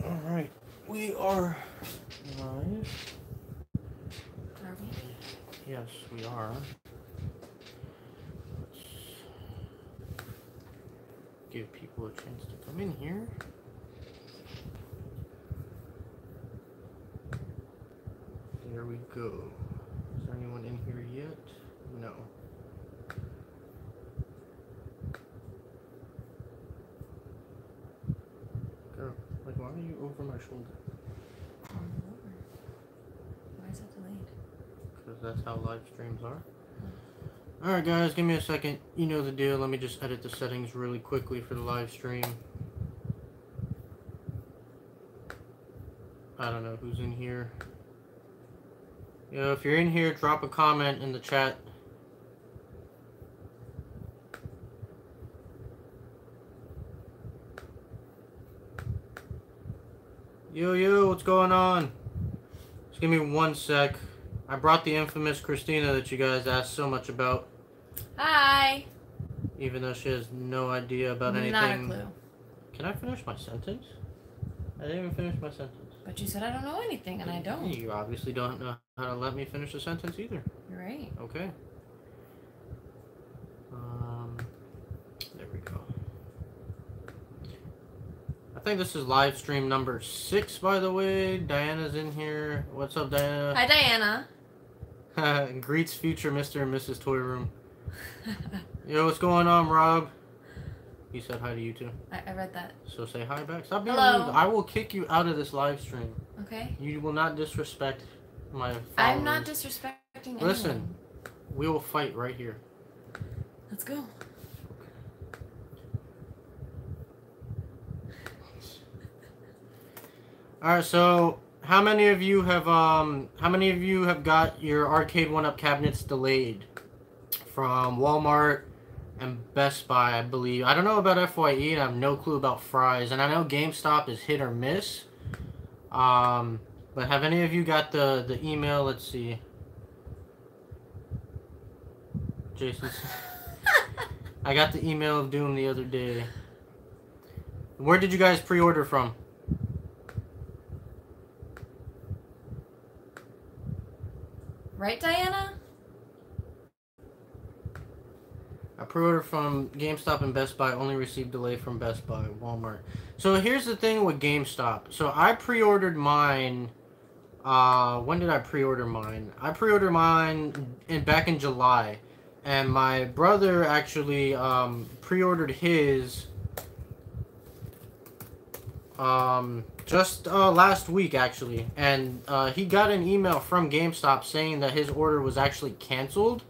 Alright, we are live. Are we? Yes, we are. Let's give people a chance to come in here. There we go. Is there anyone in here yet? No. Girl, like, why are you over my shoulder? Why is that delayed? Because that's how live streams are. Alright guys, give me a second. You know the deal. Let me just edit the settings really quickly for the live stream. I don't know who's in here. Yo, if you're in here, drop a comment in the chat. Yo, what's going on? Just give me one sec. I brought the infamous Cristina that you guys asked so much about. Hi! Even though she has no idea about anything. Not a clue. Can I finish my sentence? I didn't even finish my sentence. But you said I don't know anything, and I don't. You obviously don't know how to let me finish the sentence either. You're right. Okay. There we go. I think this is live stream number 6, by the way. Diana's in here. What's up, Diana? Hi, Diana. Greets future Mr. and Mrs. Toy Room. Yo, what's going on, Rob? He said hi to you too. I read that. So say hi back. Stop being Hello. rude. I will kick you out of this live stream. Okay. You will not disrespect my followers. I'm not disrespecting anyone. Listen, we will fight right here. Let's go. Alright, so how many of you have got your Arcade1Up cabinets delayed from Walmart and Best Buy, I believe. I don't know about FYE, and I have no clue about Fry's, and I know GameStop is hit or miss. But have any of you got the email? Let's see. Jason's. I got the email of Doom the other day. Where did you guys pre-order from? Right, Diana? I pre-ordered from GameStop and Best Buy, only received delay from Best Buy, Walmart. So here's the thing with GameStop. So I pre-ordered mine, when did I pre-order mine? I pre-ordered mine back in July. And my brother actually pre-ordered his just last week, actually. And he got an email from GameStop saying that his order was actually canceled.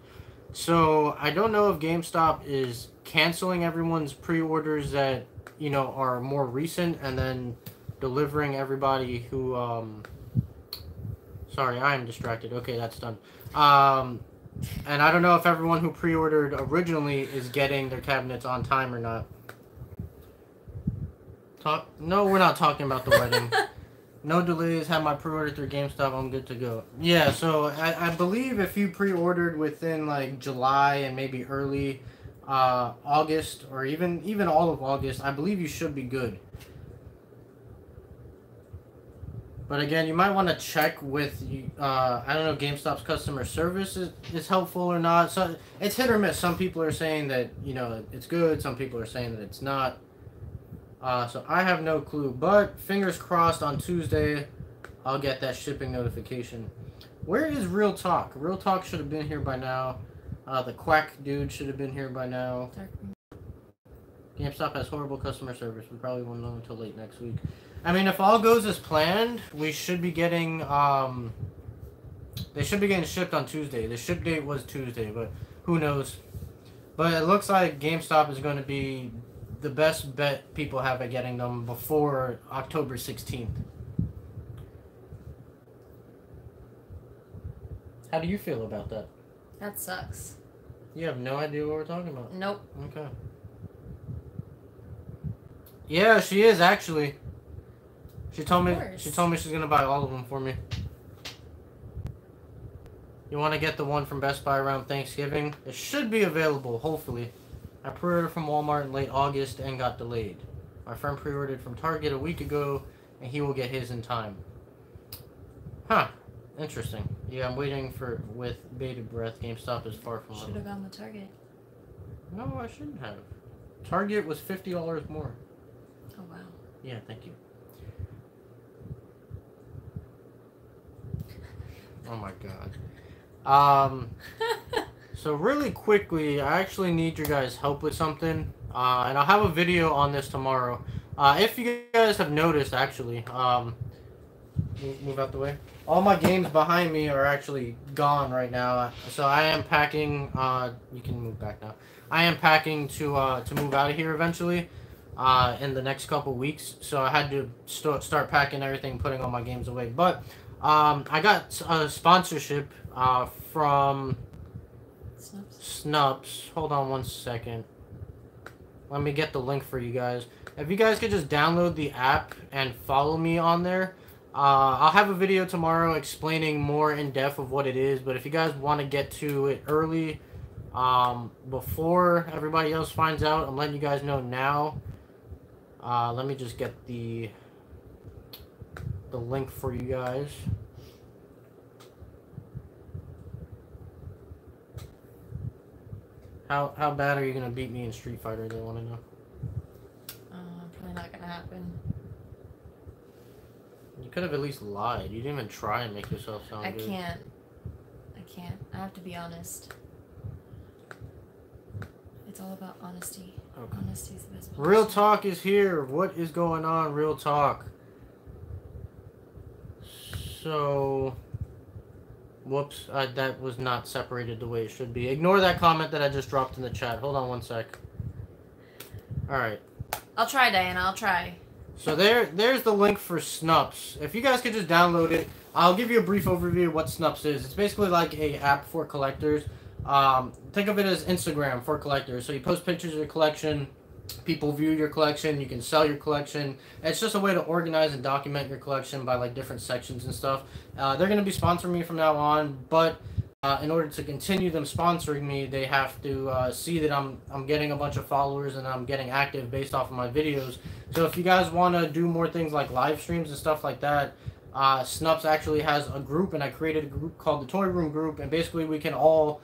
So I don't know if GameStop is canceling everyone's pre-orders that, you know, are more recent and then delivering everybody who, sorry, I am distracted. Okay, that's done. And I don't know if everyone who pre-ordered originally is getting their cabinets on time or not. No, we're not talking about the wedding. No delays, have my pre-order through GameStop, I'm good to go. Yeah, so I believe if you pre-ordered within like July and maybe early August, or even all of August, I believe you should be good. But again, you might want to check with, I don't know if GameStop's customer service is helpful or not. So it's hit or miss. Some people are saying that, you know, it's good. Some people are saying that it's not. So I have no clue, but fingers crossed on Tuesday, I'll get that shipping notification. Where is Real Talk? Real Talk should have been here by now. The Quack dude should have been here by now. GameStop has horrible customer service. We probably won't know until late next week. I mean, if all goes as planned, we should be getting, they should be getting shipped on Tuesday. The ship date was Tuesday, but who knows. But it looks like GameStop is going to be the best bet people have at getting them before October 16th. How do you feel about that? That sucks. You have no idea what we're talking about? Nope. Okay. Yeah, she is actually. She told me she's gonna buy all of them for me. You want to get the one from Best Buy around Thanksgiving? It should be available, hopefully. I pre-ordered from Walmart in late August and got delayed. My friend pre-ordered from Target a week ago and he will get his in time. Huh. Interesting. Yeah, I'm waiting for with bated breath. GameStop is far from. Should have gone with Target. No, I shouldn't have. Target was $50 more. Oh wow. Yeah, thank you. Oh my god. So really quickly, I actually need your guys' help with something. And I'll have a video on this tomorrow. If you guys have noticed, actually, move out the way. All my games behind me are actually gone right now. So I am packing. You can move back now. I am packing to move out of here eventually. In the next couple weeks. So I had to start packing everything, putting all my games away. But I got a sponsorship from Snupps. Hold on one second. Let me get the link for you guys. If you guys could just download the app and follow me on there. I'll have a video tomorrow explaining more in depth of what it is. But if you guys want to get to it early, before everybody else finds out, I'm letting you guys know now. Let me just get the link for you guys. How bad are you gonna beat me in Street Fighter? They want to know. Probably not gonna happen. You could have at least lied. You didn't even try and make yourself sound good. I can't. I have to be honest. It's all about honesty. Okay. Honesty is the best policy. Real Talk is here. What is going on, Real Talk? So, whoops, that was not separated the way it should be. Ignore that comment that I just dropped in the chat. Hold on one sec. Alright. I'll try, Diana. I'll try. So there's the link for Snupps. If you guys could just download it, I'll give you a brief overview of what Snupps is. It's basically like a app for collectors. Think of it as Instagram for collectors. So you post pictures of your collection, people view your collection, you can sell your collection. It's just a way to organize and document your collection by like different sections and stuff. They're going to be sponsoring me from now on, but in order to continue them sponsoring me, they have to see that I'm getting a bunch of followers and I'm getting active based off of my videos. So if you guys want to do more things like live streams and stuff like that, Snupps actually has a group, and I created a group called the Toy Room Group, and basically we can all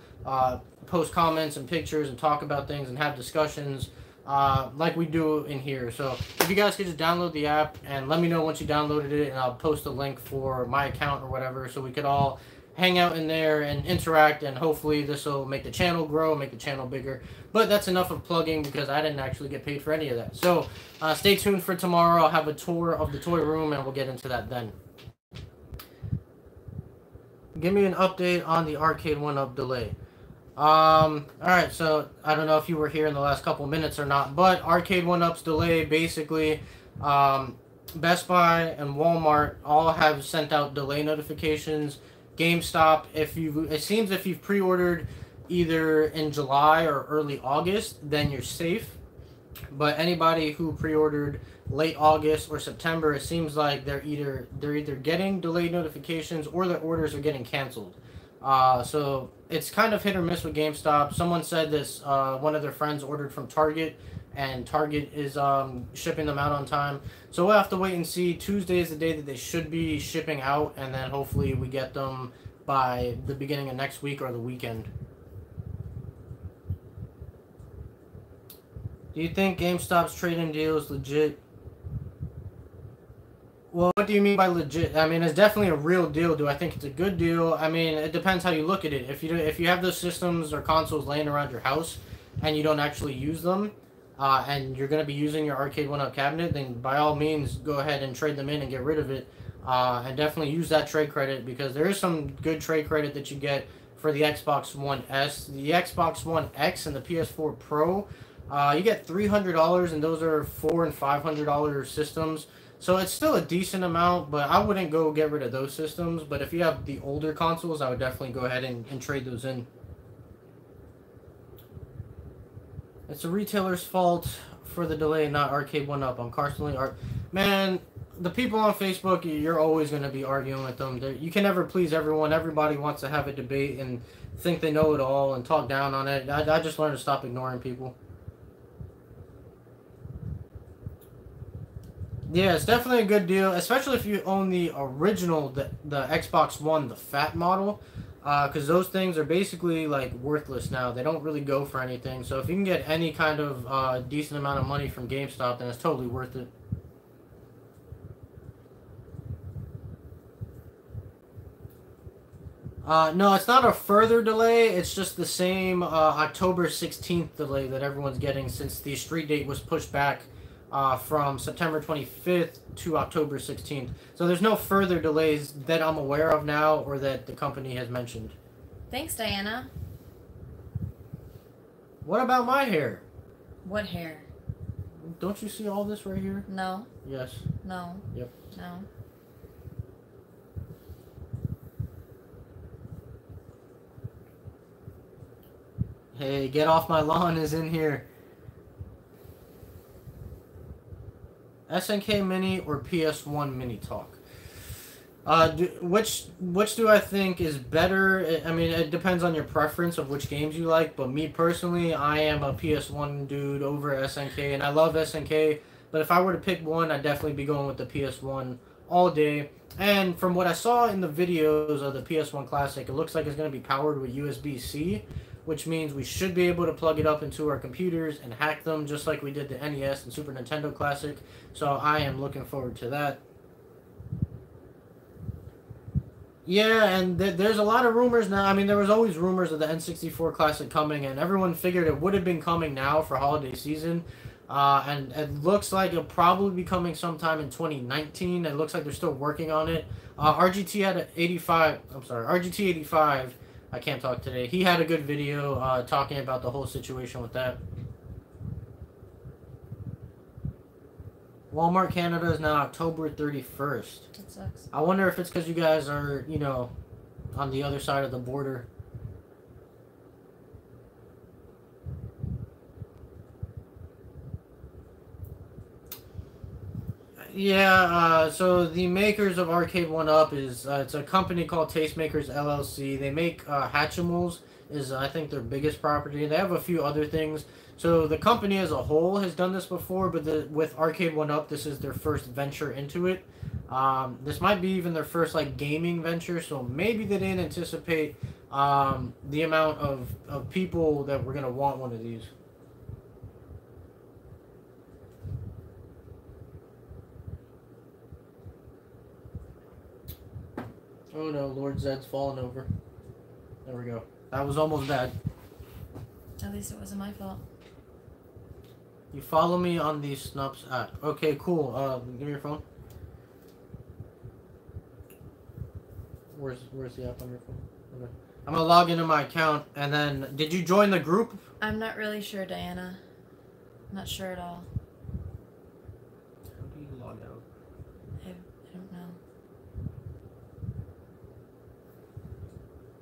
post comments and pictures and talk about things and have discussions like we do in here. So if you guys could just download the app and let me know once you downloaded it, and I'll post a link for my account or whatever, so we could all hang out in there and interact, and hopefully this will make the channel grow, make the channel bigger. But that's enough of plugging, because I didn't actually get paid for any of that. So stay tuned for tomorrow. I'll have a tour of the toy room, and we'll get into that then. Give me an update on the Arcade1Up delay. Alright, so I don't know if you were here in the last couple minutes or not, but Arcade1Up's delay, basically, Best Buy and Walmart all have sent out delay notifications. GameStop, it seems if you've pre-ordered either in July or early August, then you're safe. But anybody who pre-ordered late August or September, it seems like they're either getting delayed notifications or their orders are getting canceled. So it's kind of hit or miss with GameStop. Someone said this, one of their friends ordered from Target, and Target is shipping them out on time. So we'll have to wait and see. Tuesday is the day that they should be shipping out, and then hopefully we get them by the beginning of next week or the weekend. Do you think GameStop's trade-in deal is legit? Well, what do you mean by legit? I mean, it's definitely a real deal. Do I think it's a good deal? I mean, it depends how you look at it. If you have those systems or consoles laying around your house and you don't actually use them, and you're going to be using your Arcade1Up cabinet, then by all means go ahead and trade them in and get rid of it. And definitely use that trade credit, because there is some good trade credit that you get for the Xbox One S. The Xbox One X and the PS4 Pro, you get $300, and those are $400 and $500 systems. So it's still a decent amount, but I wouldn't go get rid of those systems. But if you have the older consoles, I would definitely go ahead and trade those in. It's a retailer's fault for the delay, not Arcade1Up. I'm constantly Man, the people on Facebook, you're always going to be arguing with them. You can never please everyone. Everybody wants to have a debate and think they know it all and talk down on it. I just learned to stop ignoring people. Yeah, it's definitely a good deal, especially if you own the original, the Xbox One, the fat model, because those things are basically like worthless now. They don't really go for anything. So if you can get any kind of decent amount of money from GameStop, then it's totally worth it. No, it's not a further delay. It's just the same October 16th delay that everyone's getting since the street date was pushed back from September 25th to October 16th. So there's no further delays that I'm aware of now or that the company has mentioned. Thanks, Diana. What about my hair? What hair? Don't you see all this right here? No. Yes. No. Yep. No. Hey, get off my lawn is in here. SNK Mini or PS1 Mini talk? Which do I think is better? I mean, it depends on your preference of which games you like, but me personally, I am a PS1 dude over SNK, and I love SNK, but if I were to pick one, I'd definitely be going with the PS1 all day. And from what I saw in the videos of the PS1 Classic, it looks like it's going to be powered with USB-C, which means we should be able to plug it up into our computers and hack them just like we did the NES and Super Nintendo Classic. So I am looking forward to that. Yeah, and there's a lot of rumors now. I mean, there was always rumors of the N64 Classic coming, and everyone figured it would have been coming now for holiday season. And it looks like it'll probably be coming sometime in 2019. It looks like they're still working on it. RGT had 85. I'm sorry, RGT 85. I can't talk today. He had a good video talking about the whole situation with that. Walmart Canada is now October 31st. That sucks. I wonder if it's because you guys are, you know, on the other side of the border. Yeah, so the makers of Arcade1Up is, it's a company called Tastemakers LLC. They make Hatchimals, is I think their biggest property. They have a few other things. So the company as a whole has done this before, but with Arcade1Up, this is their first venture into it. This might be even their first like gaming venture, so maybe they didn't anticipate the amount of people that were going to want one of these. Oh no, Lord Zed's fallen over. There we go. That was almost bad. At least it wasn't my fault. You follow me on the Snupps app. Okay, cool. Give me your phone. Where's the app on your phone? Okay. I'm gonna log into my account, and then did you join the group? I'm not really sure, Diana. I'm not sure at all. How do you log out? I don't know.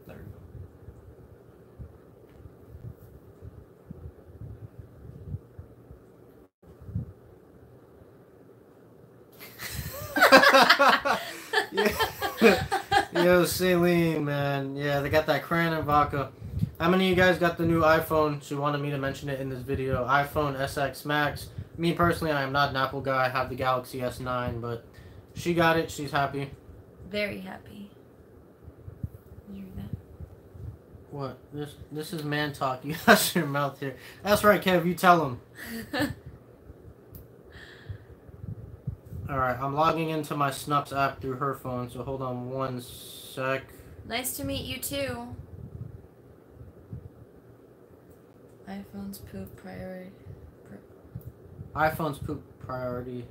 There you go. Yeah. Yo, Celine, man. Yeah, they got that crayon and vodka. How many of you guys got the new iPhone? She wanted me to mention it in this video. iPhone SX Max. Me personally, I am not an Apple guy. I have the Galaxy S9, but she got it. She's happy. Very happy. You hear that? What? This is man talk. You got your mouth here. That's right, Kev. You tell him. Alright, I'm logging into my Snupps app through her phone, so hold on one sec. Nice to meet you too. iPhone's poop priority. iPhone's poop priority.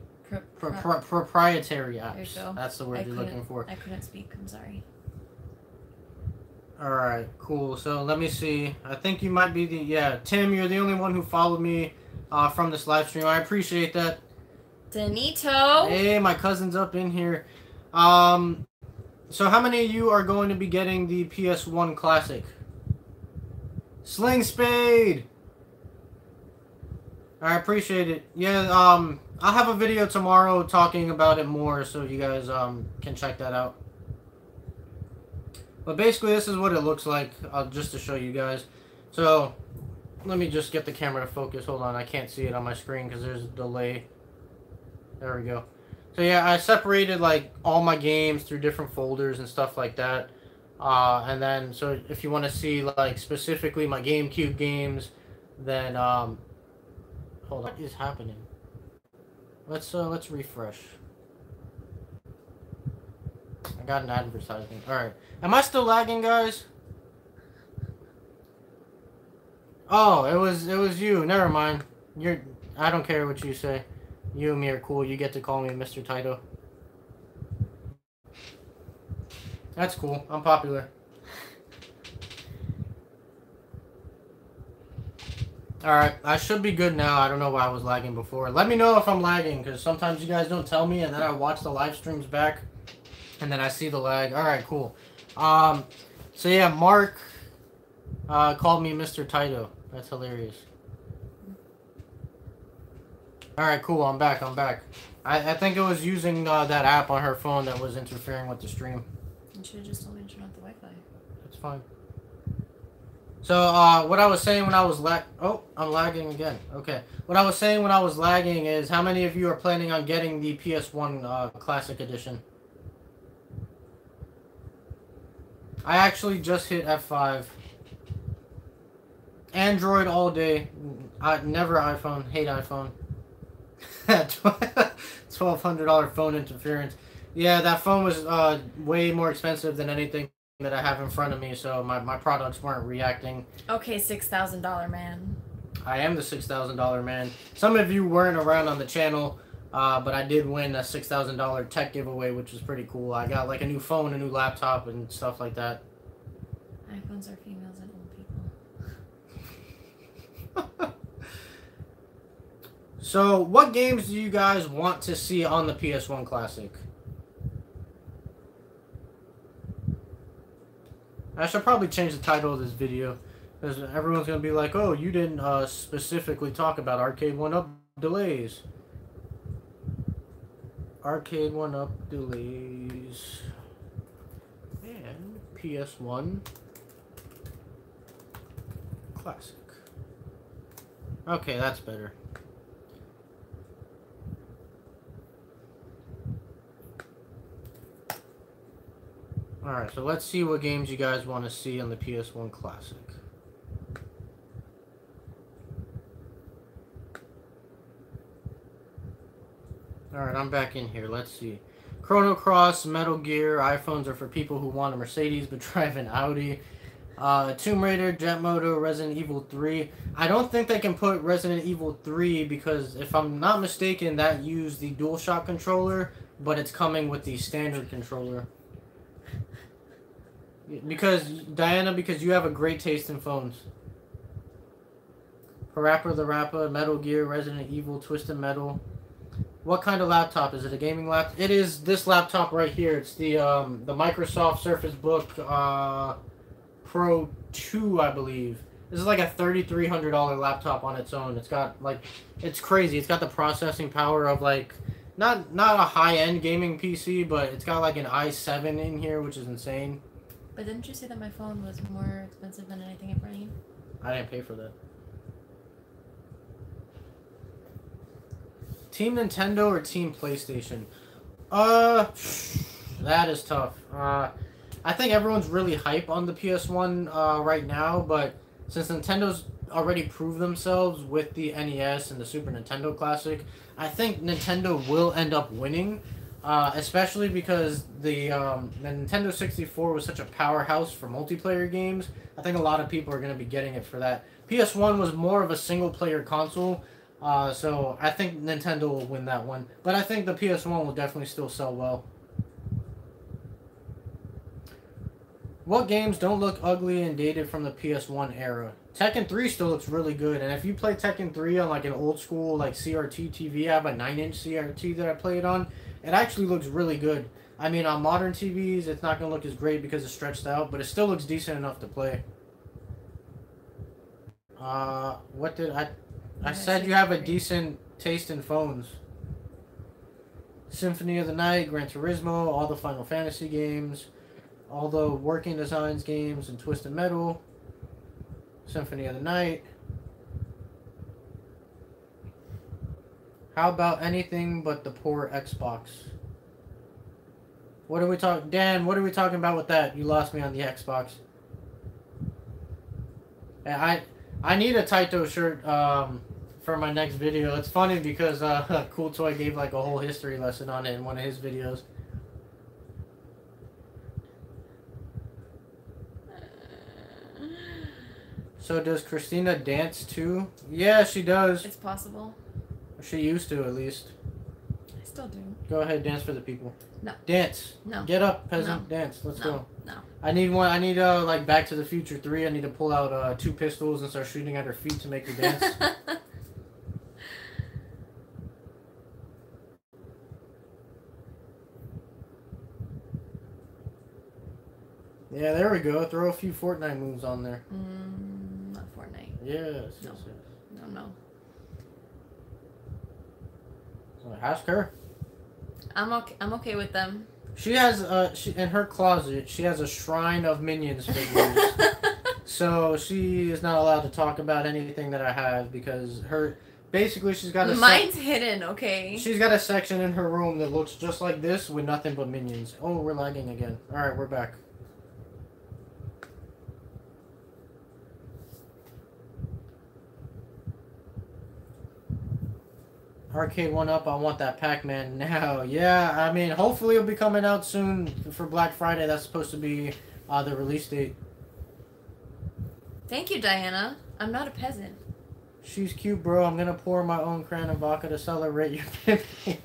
Proprietary apps. There you go. That's the word you're looking for. I couldn't speak. I'm sorry. Alright, cool. So let me see. I think you might be the... Yeah, Tim, you're the only one who followed me from this live stream. I appreciate that. Danito. Hey, my cousin's up in here. So how many of you are going to be getting the PS1 Classic? Sling Spade! I appreciate it. Yeah, I'll have a video tomorrow talking about it more, so you guys can check that out. But basically, this is what it looks like, just to show you guys. So, let me just get the camera to focus. Hold on, I can't see it on my screen because there's a delay. There we go. So yeah, I separated like all my games through different folders and stuff like that. And then so if you want to see like specifically my GameCube games, then hold on, what is happening? Let's refresh. I got an advertisement. All right, am I still lagging, guys? Oh, it was you. Never mind. I don't care what you say. You and me are cool. You get to call me Mr. Taito. That's cool. I'm popular. Alright, I should be good now. I don't know why I was lagging before. Let me know if I'm lagging, because sometimes you guys don't tell me, and then I watch the live streams back, and then I see the lag. Alright, cool. So yeah, Mark called me Mr. Taito. That's hilarious. Alright, cool. I'm back. I think it was using that app on her phone that was interfering with the stream. You should have just told me to turn off the Wi-Fi. That's fine. So, what I was saying when I was oh, I'm lagging again. Okay. What I was saying when I was lagging is how many of you are planning on getting the PS1 Classic Edition? I actually just hit F5. Android all day. Never iPhone. Hate iPhone. $1,200 phone interference. Yeah, that phone was way more expensive than anything that I have in front of me, so my products weren't reacting. Okay, $6,000 man. I am the $6,000 man. Some of you weren't around on the channel, but I did win a $6,000 tech giveaway, which was pretty cool. I got like a new phone, a new laptop, and stuff like that. iPhones are females and old people. So, what games do you guys want to see on the PS1 Classic? I should probably change the title of this video, because everyone's going to be like, oh, you didn't specifically talk about Arcade1Up delays. Arcade1Up delays. And PS1 Classic. Okay, that's better. Alright, so let's see what games you guys want to see on the PS1 Classic. Alright, I'm back in here. Let's see. Chrono Cross, Metal Gear, iPhones are for people who want a Mercedes but drive an Audi. Tomb Raider, Jet Moto, Resident Evil 3. I don't think they can put Resident Evil 3 because, if I'm not mistaken, that used the DualShock controller, but it's coming with the standard controller. Because, Diana, because you have a great taste in phones. Parappa the Rappa, Metal Gear, Resident Evil, Twisted Metal. What kind of laptop? Is it a gaming laptop? It is this laptop right here. It's the Microsoft Surface Book Pro 2, I believe. This is like a $3,300 laptop on its own. It's got, like, it's crazy. It's got the processing power of, like, not a high-end gaming PC, but it's got, like, an i7 in here, which is insane. But didn't you say that my phone was more expensive than anything in front of you? I didn't pay for that. Team Nintendo or Team PlayStation? That is tough. I think everyone's really hype on the PS1 right now, but since Nintendo's already proved themselves with the NES and the Super Nintendo Classic, I think Nintendo will end up winning. Especially because the Nintendo 64 was such a powerhouse for multiplayer games. I think a lot of people are going to be getting it for that. PS1 was more of a single-player console, so I think Nintendo will win that one. But I think the PS1 will definitely still sell well. What games don't look ugly and dated from the PS1 era? Tekken 3 still looks really good, and if you play Tekken 3 on like an old school like CRT TV, I have a 9-inch CRT that I played on. It actually looks really good. I mean, on modern TVs, it's not going to look as great because it's stretched out, but it still looks decent enough to play. What did I said you have a decent taste in phones. Symphony of the Night, Gran Turismo, all the Final Fantasy games, all the Working Designs games, and Twisted Metal. Symphony of the Night. How about anything but the poor Xbox? What are we talking... Dan, what are we talking about with that? You lost me on the Xbox. And I need a Taito shirt for my next video. It's funny because Cool Toy gave like a whole history lesson on it in one of his videos. So does Cristina dance too? Yeah, she does. It's possible. She used to, at least. I still do. Go ahead, dance for the people. No. Dance. No. Get up, peasant. No. Dance. Let's go. No. I need one. I need like Back to the Future 3. I need to pull out 2 pistols and start shooting at her feet to make her dance. Yeah, there we go. Throw a few Fortnite moves on there. Not Fortnite. Yes. No. Yes, yes. No. So ask her. I'm okay with them. She has in her closet. She has a shrine of Minions figures. So she is not allowed to talk about anything that I have because basically she's got a mine's hidden. Okay. She's got a section in her room that looks just like this with nothing but Minions. Oh, we're lagging again. All right, we're back. Arcade1Up, I want that Pac-Man now. Yeah, I mean, hopefully it'll be coming out soon for Black Friday. That's supposed to be the release date. Thank you, Diana. I'm not a peasant. She's cute, bro. I'm gonna pour my own cran of vodka to celebrate your pimping.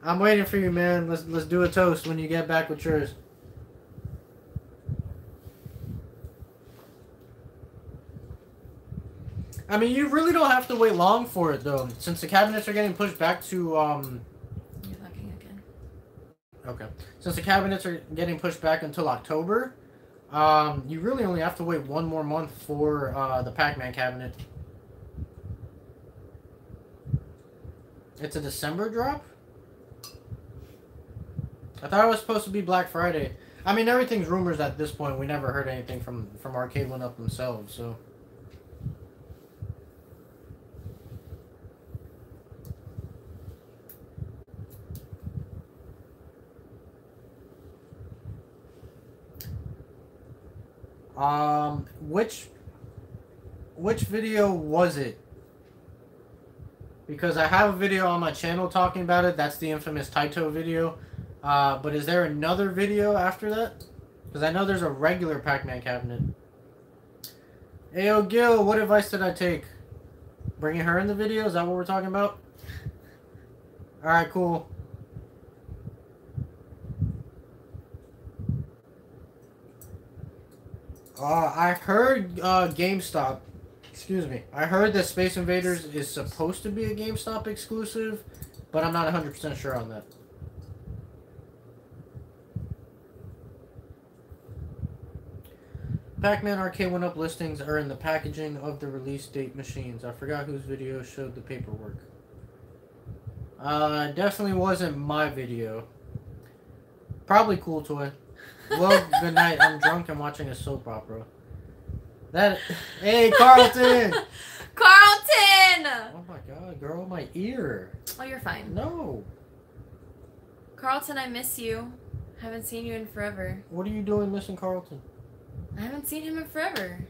I'm waiting for you, man. Let's do a toast when you get back with yours. I mean, you really don't have to wait long for it, though. Since the cabinets are getting pushed back to, You're lagging again. Okay. Since the cabinets are getting pushed back until October, you really only have to wait 1 more month for, the Pac-Man cabinet. It's a December drop? I thought it was supposed to be Black Friday. I mean, everything's rumors at this point. We never heard anything from Arcade1Up themselves, so... Which video was it? Because I have a video on my channel talking about it. That's the infamous Taito video. But is there another video after that? Because I know there's a regular Pac-Man cabinet. Ayo, Gil, what advice did I take? Bringing her in the video? Is that what we're talking about? Alright, cool. I heard GameStop. Excuse me. I heard that Space Invaders is supposed to be a GameStop exclusive, but I'm not 100% sure on that. Pac-Man Arcade1Up listings are in the packaging of the release date machines. I forgot whose video showed the paperwork. Definitely wasn't my video. Probably Cool Toy. Well, good night. I'm drunk and watching a soap opera. Hey, Carlton! Carlton! Oh my god, girl, my ear. Oh, you're fine. No. Carlton, I miss you. Haven't seen you in forever. What are you doing missing Carlton? I haven't seen him in forever.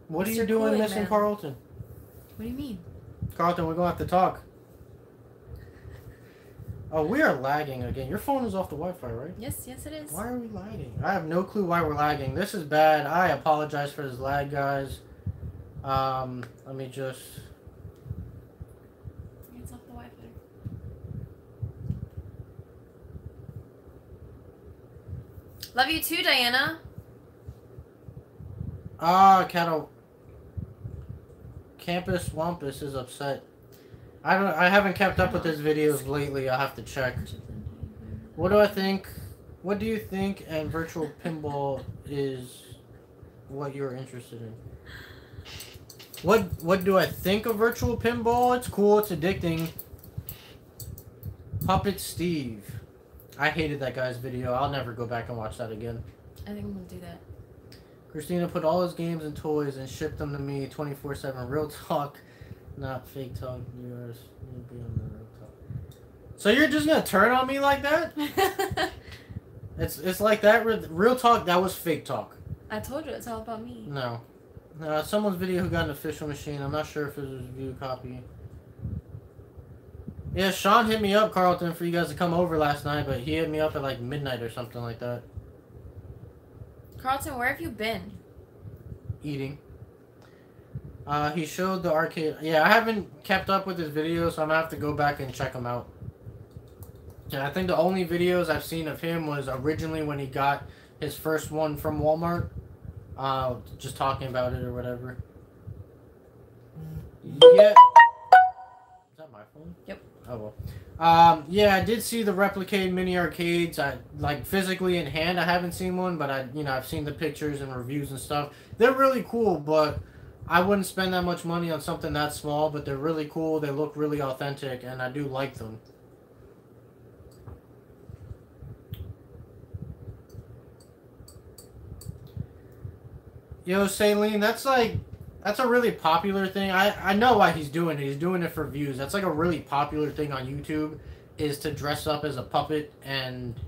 What are Mr. you doing Kool-Aid missing Man. Carlton? What do you mean? Carlton, we're going to have to talk. Oh, we are lagging again. Your phone is off the Wi-Fi, right? Yes, it is. Why are we lagging? I have no clue why we're lagging. This is bad. I apologize for this lag, guys. Let me just... It's off the Wi-Fi. Love you too, Diana. Cattle. Campus Wampus is upset. I haven't kept up with his videos lately. I'll have to check. What do I think? What do you think? And virtual pinball is what you're interested in. What do I think of virtual pinball? It's cool. It's addicting. Puppet Steve. I hated that guy's video. I'll never go back and watch that again. I think I'm gonna do that. Cristina put all his games and toys and shipped them to me 24/7. Real talk. Not fake talk. Yours. You be on the real talk. So you're just gonna turn on me like that? It's like that. Real talk. That was fake talk. I told you it's all about me. No. Someone's video who got an official machine. I'm not sure if it was a review copy. Yeah, Sean hit me up, Carlton, for you guys to come over last night, but he hit me up at like midnight or something like that. Carlton, where have you been? Eating. He showed the arcade. Yeah, I haven't kept up with his videos, so I'm gonna have to go back and check them out. Yeah, I think the only videos I've seen of him was originally when he got his first one from Walmart. Just talking about it or whatever. Yeah. Is that my phone? Yep. Oh well. Yeah, I did see the replicated mini arcades. I like physically in hand. I haven't seen one, but I've seen the pictures and reviews and stuff. They're really cool, but I wouldn't spend that much money on something that small. But they're really cool. They look really authentic, and I do like them. Yo, Saline, that's a really popular thing. I know why he's doing it. He's doing it for views. That's like a really popular thing on YouTube, is to dress up as a puppet and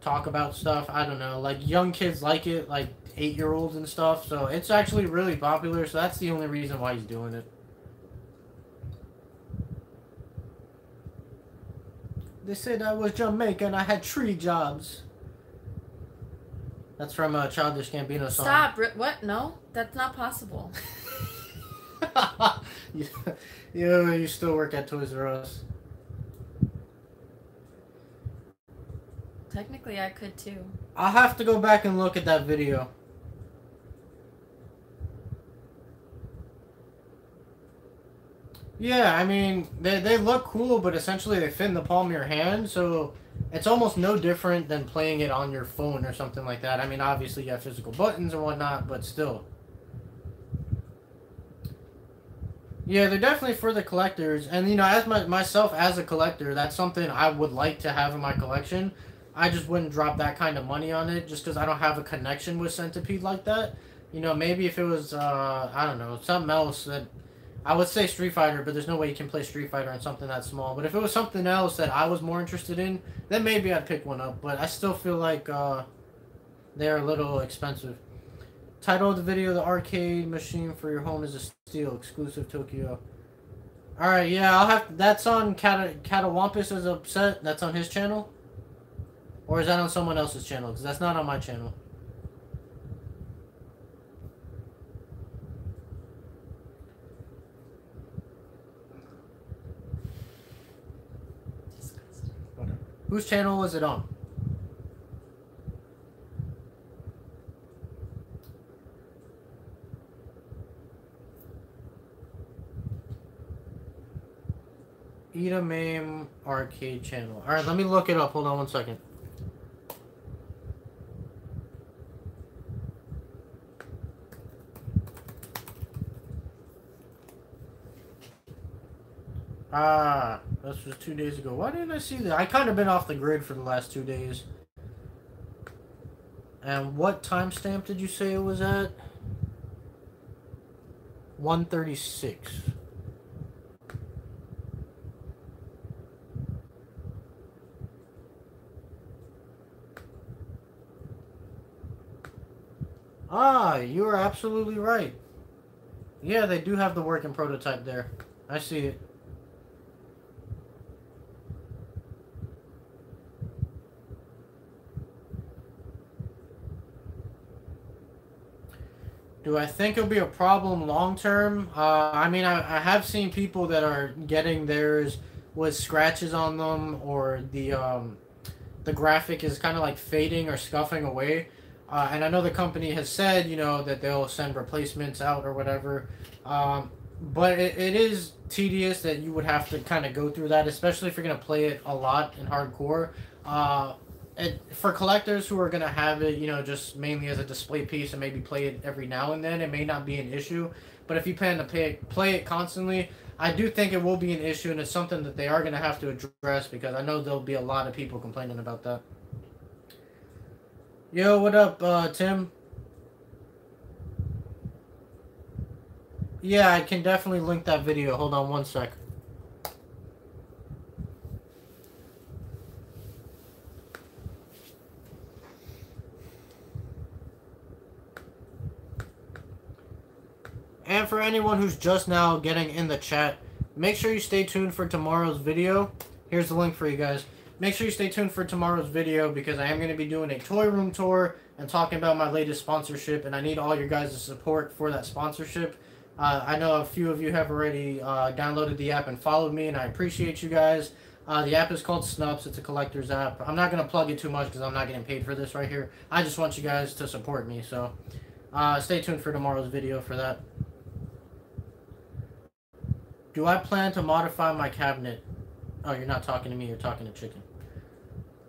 talk about stuff. I don't know. Like, young kids like it, like 8-year-olds and stuff. So it's actually really popular. So that's the only reason why he's doing it. They said I was Jamaican. I had 3 jobs. That's from a Childish Gambino song. Stop. What? No, that's not possible. You still work at Toys R Us. Technically, I could too. I'll have to go back and look at that video. Yeah, I mean, they look cool, but essentially they fit in the palm of your hand, so it's almost no different than playing it on your phone or something like that. I mean, obviously you have physical buttons and whatnot, but still. Yeah, they're definitely for the collectors, and you know, as myself as a collector, that's something I would like to have in my collection. I just wouldn't drop that kind of money on it, just because I don't have a connection with Centipede like that. You know, maybe if it was, I don't know, something else that... I would say Street Fighter, but there's no way you can play Street Fighter on something that small. But if it was something else that I was more interested in, then maybe I'd pick one up. But I still feel like they're a little expensive. Title of the video, the arcade machine for your home is a steal, exclusive Tokyo. Alright, yeah, I'll have... That's on Catawampus as a set. That's on his channel? Or is that on someone else's channel? Because that's not on my channel. Whose channel was it on? Ida Mame arcade channel. Alright, let me look it up. Hold on one second. Ah, this was 2 days ago. Why didn't I see that? I kind of been off the grid for the last 2 days. And what timestamp did you say it was at? 1:36. Ah, you are absolutely right. Yeah, they do have the working prototype there. I see it. Do I think it'll be a problem long term? I mean, I have seen people that are getting theirs with scratches on them, or the graphic is kind of like fading or scuffing away. And I know the company has said, you know, that they'll send replacements out or whatever. But it is tedious that you would have to kind of go through that, especially if you're going to play it a lot in hardcore. For collectors who are going to have it, you know, just mainly as a display piece and maybe play it every now and then, it may not be an issue. But if you plan to play it constantly, I do think it will be an issue, and it's something that they are going to have to address, because I know there'll be a lot of people complaining about that. Yo, what up, Tim? Yeah, I can definitely link that video. Hold on one sec. And for anyone who's just now getting in the chat, make sure you stay tuned for tomorrow's video. Here's the link for you guys. Make sure you stay tuned for tomorrow's video because I am going to be doing a toy room tour and talking about my latest sponsorship, and I need all your guys' support for that sponsorship. I know a few of you have already downloaded the app and followed me, and I appreciate you guys. The app is called Snupps. It's a collector's app. I'm not going to plug it too much because I'm not getting paid for this right here. I just want you guys to support me, so stay tuned for tomorrow's video for that. Do I plan to modify my cabinet? Oh, you're not talking to me, you're talking to Chicken.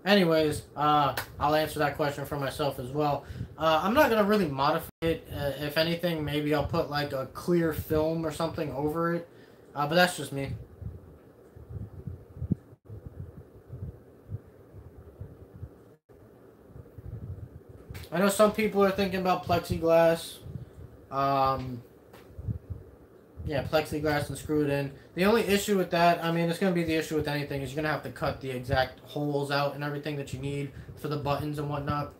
Anyways, I'll answer that question for myself as well. I'm not going to really modify it. If anything, maybe I'll put like a clear film or something over it. But that's just me. I know some people are thinking about plexiglass. Yeah, plexiglass and screw it in. The only issue with that, I mean, it's going to be the issue with anything, is you're going to have to cut the exact holes out and everything that you need for the buttons and whatnot.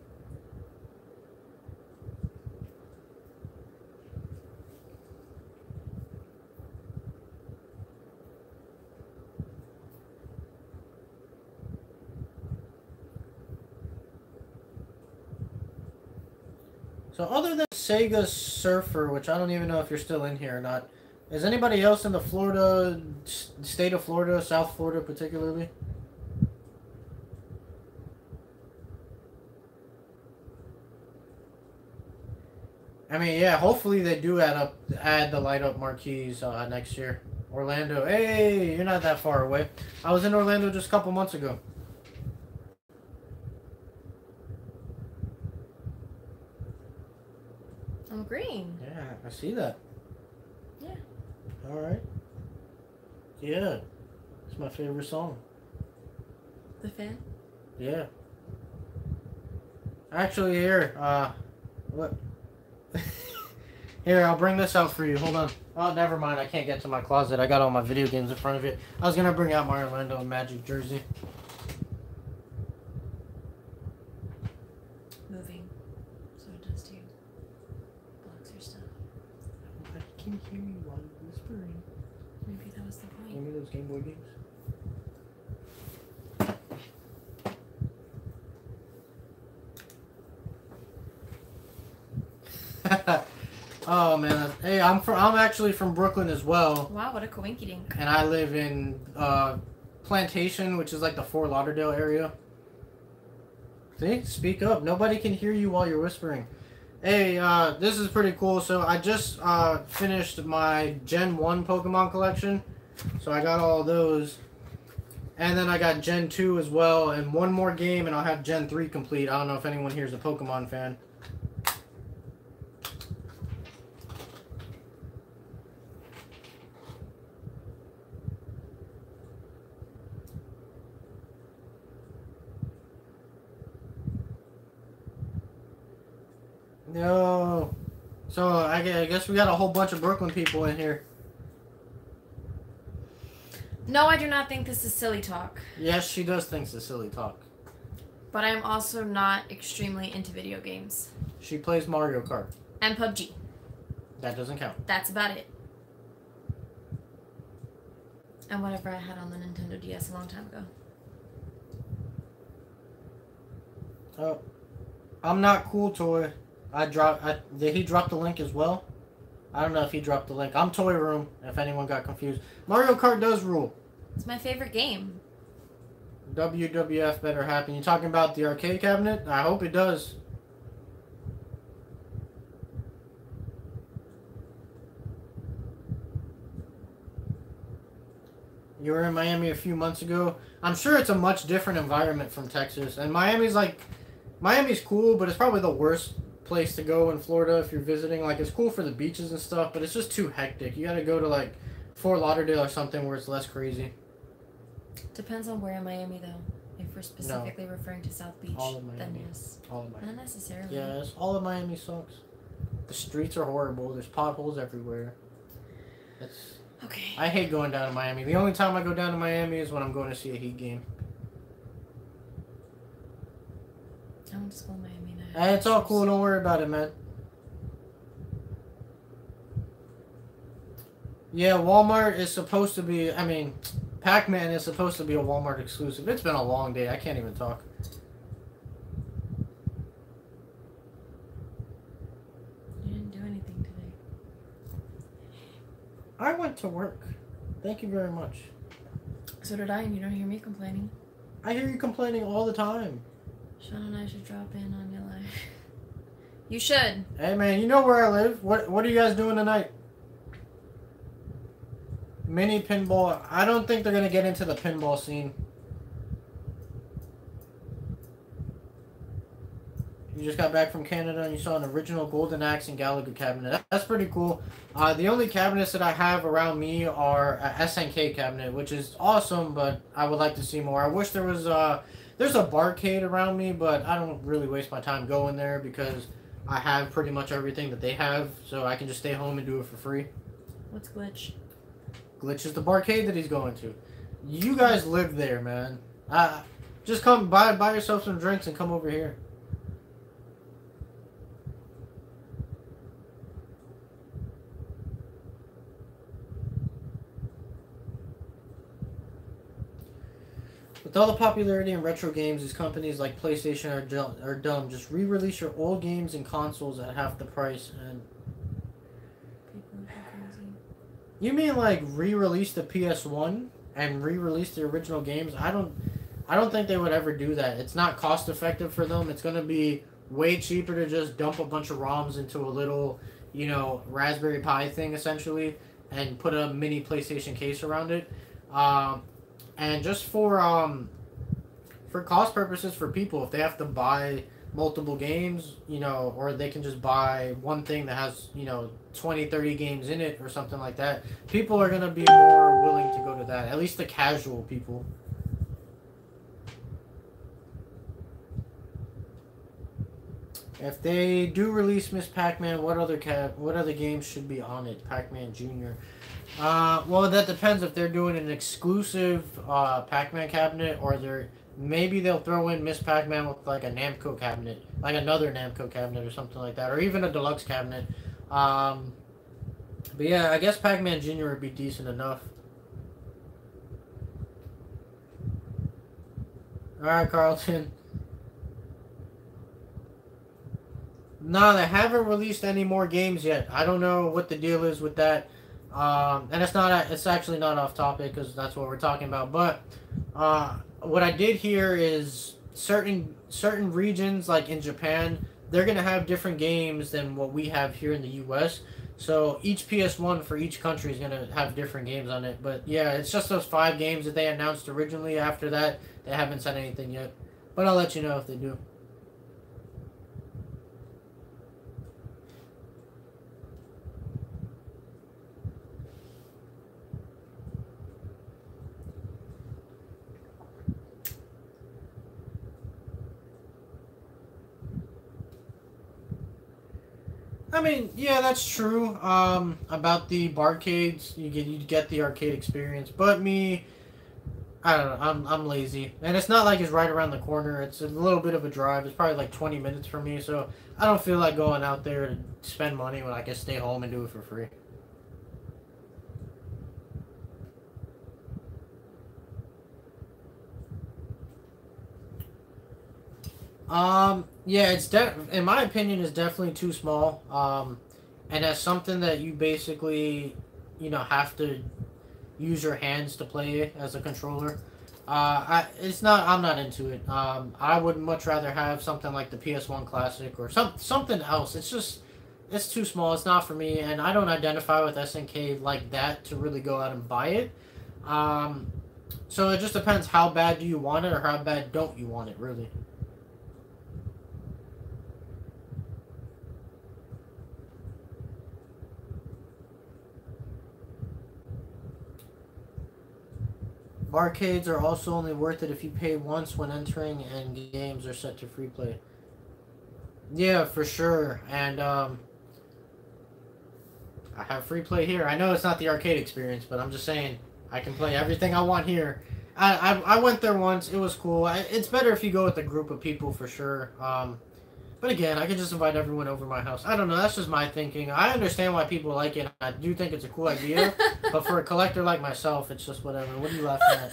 So other than Sega Surfer, which I don't even know if you're still in here or not, is anybody else in the Florida, state of Florida, South Florida particularly? I mean, yeah, hopefully they do add the light up marquees next year. Orlando, hey, you're not that far away. I was in Orlando just a couple months ago. I'm green. Yeah, I see that. Yeah. All right. Yeah, it's my favorite song. The Fan? Yeah. Actually, here, what? Here, I'll bring this out for you. Hold on. Oh, never mind. I can't get to my closet. I got all my video games in front of it. I was gonna bring out my Orlando Magic jersey. Moving. So it does too. Blocks your stuff. I can hear you while you're whispering. Maybe that was the point. Give me those Game Boy games. Oh man, hey, I'm actually from Brooklyn as well. Wow, what a coinky dink. And I live in Plantation, which is like the Fort Lauderdale area. See, speak up. Nobody can hear you while you're whispering. Hey, this is pretty cool. So I just finished my Gen 1 Pokemon collection. So I got all those. And then I got Gen 2 as well. And one more game and I'll have Gen 3 complete. I don't know if anyone here is a Pokemon fan. No. So I guess we got a whole bunch of Brooklyn people in here. No, I do not think this is silly talk. Yes, she does think it's silly talk. But I'm also not extremely into video games. She plays Mario Kart. And PUBG. That doesn't count. That's about it. And whatever I had on the Nintendo DS a long time ago. Oh. I'm not cool, Toy. Did he drop the link as well? I don't know if he dropped the link. I'm Toy Room, if anyone got confused. Mario Kart does rule. It's my favorite game. WWF better happen. You talking about the arcade cabinet? I hope it does. You were in Miami a few months ago. I'm sure it's a much different environment from Texas. And Miami's cool, but it's probably the worst place to go in Florida if you're visiting. Like, it's cool for the beaches and stuff, but it's just too hectic. You gotta go to like Fort Lauderdale or something where it's less crazy. Depends on where in Miami though. If we're specifically referring to South Beach, all of Miami. then yes. All of Miami. Not necessarily. Yes, all of Miami sucks. The streets are horrible. There's potholes everywhere. It's Okay. I hate going down to Miami. The only time I go down to Miami is when I'm going to see a Heat game. I went to school in Miami. Hey, it's all cool. Don't worry about it, man. Yeah, Walmart is supposed to be... I mean, Pac-Man is supposed to be a Walmart exclusive. It's been a long day. I can't even talk. You didn't do anything today. I went to work. Thank you very much. So did I, and you don't hear me complaining. I hear you complaining all the time. Sean and I should drop in on your life. You should. Hey, man, you know where I live. What are you guys doing tonight? Mini pinball. I don't think they're going to get into the pinball scene. You just got back from Canada and you saw an original Golden Axe and Gallagher cabinet. That's pretty cool. The only cabinets that I have around me are a SNK cabinet, which is awesome, but I would like to see more. I wish there was there's a barcade around me, but I don't really waste my time going there because I have pretty much everything that they have, so I can just stay home and do it for free. What's Glitch? Glitch is the barcade that he's going to. You guys live there, man. Just come buy yourself some drinks and come over here. With all the popularity in retro games, these companies like PlayStation are dumb. Just re-release your old games and consoles at half the price. And People are crazy. you mean like re-release the PS1 and re-release the original games? I don't think they would ever do that. It's not cost effective for them. It's gonna be way cheaper to just dump a bunch of ROMs into a little, you know, Raspberry Pi thing essentially, and put a mini PlayStation case around it. And just for cost purposes for people, if they have to buy multiple games, you know, or they can just buy one thing that has, you know, 20, 30 games in it or something like that, people are going to be more willing to go to that, at least the casual people. If they do release Miss Pac-Man, what other games should be on it? Pac-Man Jr. Well, that depends if they're doing an exclusive Pac-Man cabinet, or maybe they'll throw in Miss Pac-Man with like a Namco cabinet, like another Namco cabinet or something like that, or even a deluxe cabinet. But yeah, I guess Pac-Man Jr. would be decent enough. All right, Carlton. No, they haven't released any more games yet. I don't know what the deal is with that. And it's actually not off topic because that's what we're talking about. But what I did hear is certain regions, like in Japan, they're going to have different games than what we have here in the US. So each PS1 for each country is going to have different games on it. But yeah, it's just those 5 games that they announced originally. After that, they haven't said anything yet. But I'll let you know if they do. I mean, yeah, that's true. About the barcades, you get the arcade experience. But me, I don't know. I'm lazy, and it's not like it's right around the corner. It's a little bit of a drive. It's probably like 20 minutes for me, so I don't feel like going out there to spend money when I can stay home and do it for free. Yeah, in my opinion, it's definitely too small. And as something that you basically, you know, have to use your hands to play as a controller. I'm not into it. I would much rather have something like the PS1 Classic or something else. It's too small. It's not for me, and I don't identify with SNK like that to really go out and buy it. So it just depends how bad do you want it or how bad don't you want it, really. Barcades are also only worth it if you pay once when entering, and games are set to free play. Yeah, for sure. And I have free play here. I know it's not the arcade experience, but I'm just saying I can play everything I want here. I went there once. It was cool. It's better if you go with a group of people for sure. But again, I can just invite everyone over my house. I don't know. That's just my thinking. I understand why people like it. I do think it's a cool idea. But for a collector like myself, it's just whatever. What are you laughing at?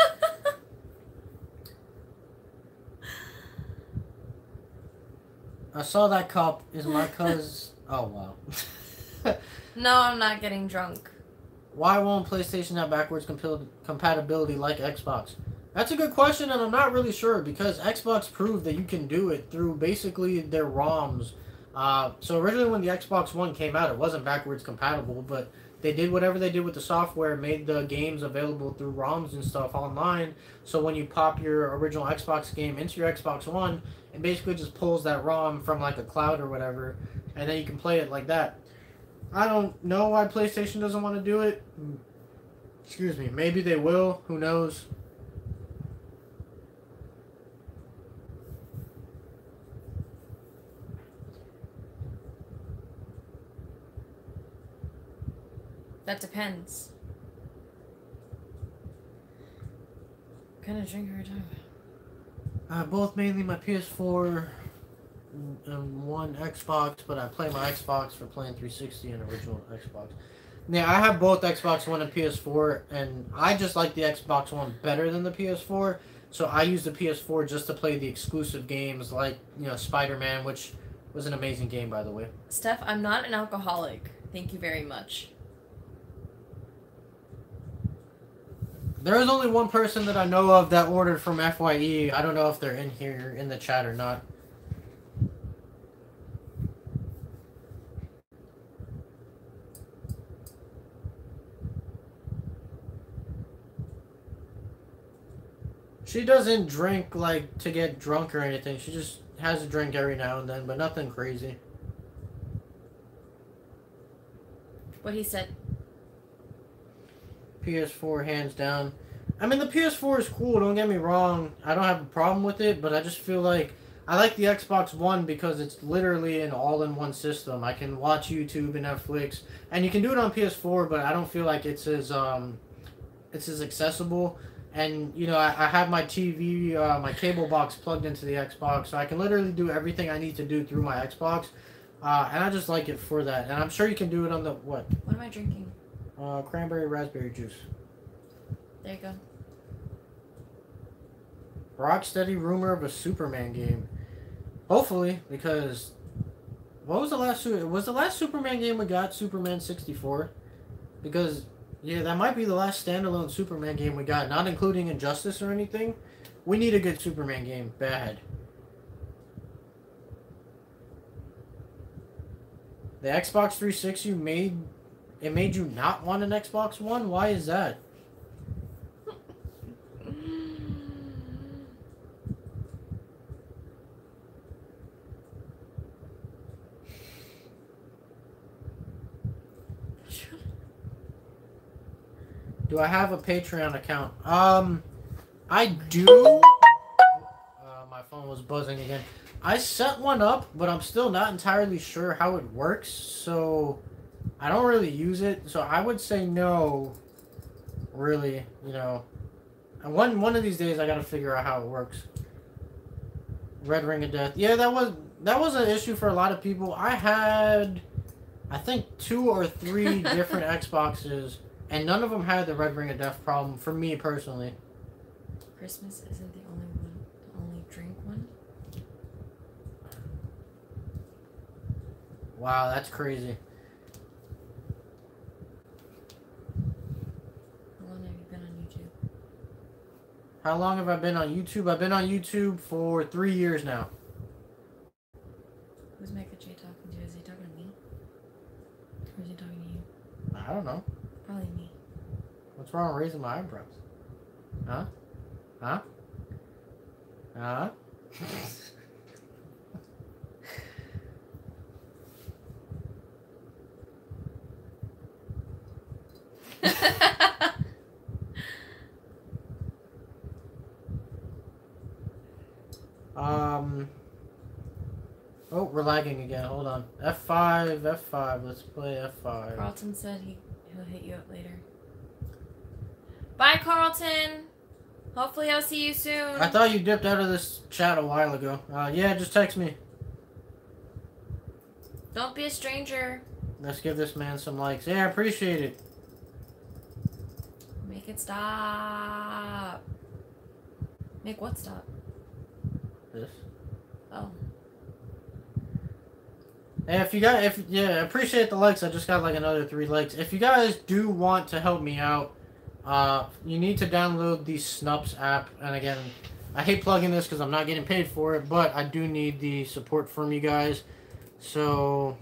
I saw that cup. Is my cuz... Oh, wow. No, I'm not getting drunk. Why won't PlayStation have backwards compatibility like Xbox? That's a good question, and I'm not really sure, because Xbox proved that you can do it through basically their ROMs. So originally when the Xbox One came out, it wasn't backwards compatible, but they did whatever they did with the software, made the games available through ROMs and stuff online. So when you pop your original Xbox game into your Xbox One, it basically just pulls that ROM from like a cloud or whatever, and then you can play it like that. I don't know why PlayStation doesn't want to do it. Excuse me. Maybe they will. Who knows? That depends. What kind of drink are we talking about? Both mainly my PS4 and one Xbox, but I play my Xbox for playing 360 and original Xbox. Yeah, I have both Xbox One and PS4, and I just like the Xbox One better than the PS4, so I use the PS4 just to play the exclusive games like, you know, Spider-Man, which was an amazing game, by the way. Steph, I'm not an alcoholic. Thank you very much. There is only one person that I know of that ordered from FYE. I don't know if they're in here in the chat or not. She doesn't drink, like, to get drunk or anything. She just has a drink every now and then, but nothing crazy. What he said. PS4, hands down. I mean, the PS4 is cool, don't get me wrong. I don't have a problem with it, but I just feel like I like the Xbox One because it's literally an all-in-one system. I can watch YouTube and Netflix, and you can do it on PS4, but I don't feel like it's as accessible. And, you know, I have my TV, my cable box plugged into the Xbox, so I can literally do everything I need to do through my Xbox. And I just like it for that. And I'm sure you can do it on the, what? What am I drinking? Cranberry raspberry juice. There you go. Rocksteady rumor of a Superman game. Hopefully, because what was the last Superman game we got? Superman 64? Because yeah, that might be the last standalone Superman game we got, not including Injustice or anything. We need a good Superman game, bad. The Xbox 360 made you not want an Xbox One? Why is that? Do I have a Patreon account? I do. My phone was buzzing again. I set one up, but I'm still not entirely sure how it works, so I don't really use it. So I would say no, really, you know. And one of these days I gotta figure out how it works. Red Ring of Death. Yeah, that was an issue for a lot of people. I had, I think, 2 or 3 different Xboxes, and none of them had the Red Ring of Death problem for me personally. Christmas isn't the only drink one? Wow, that's crazy. How long have you been on YouTube? How long have I been on YouTube? I've been on YouTube for 3 years now. Who's Mecca J talking to? Is he talking to me? Or is he talking to you? I don't know. Probably me. What's wrong with raising my eyebrows? Huh? Huh? Huh? Oh, we're lagging again. Hold on. F5, F5. Let's play F5. Carlton said he'll hit you up later. Bye, Carlton. Hopefully I'll see you soon. I thought you dipped out of this chat a while ago. Yeah, just text me. Don't be a stranger. Let's give this man some likes. Yeah, I appreciate it. Make it stop. Make what stop? This. Oh. Hey, yeah, I appreciate the likes. I just got like another 3 likes. If you guys do want to help me out, you need to download the Snupps app. And again, I hate plugging this because I'm not getting paid for it, but I do need the support from you guys. So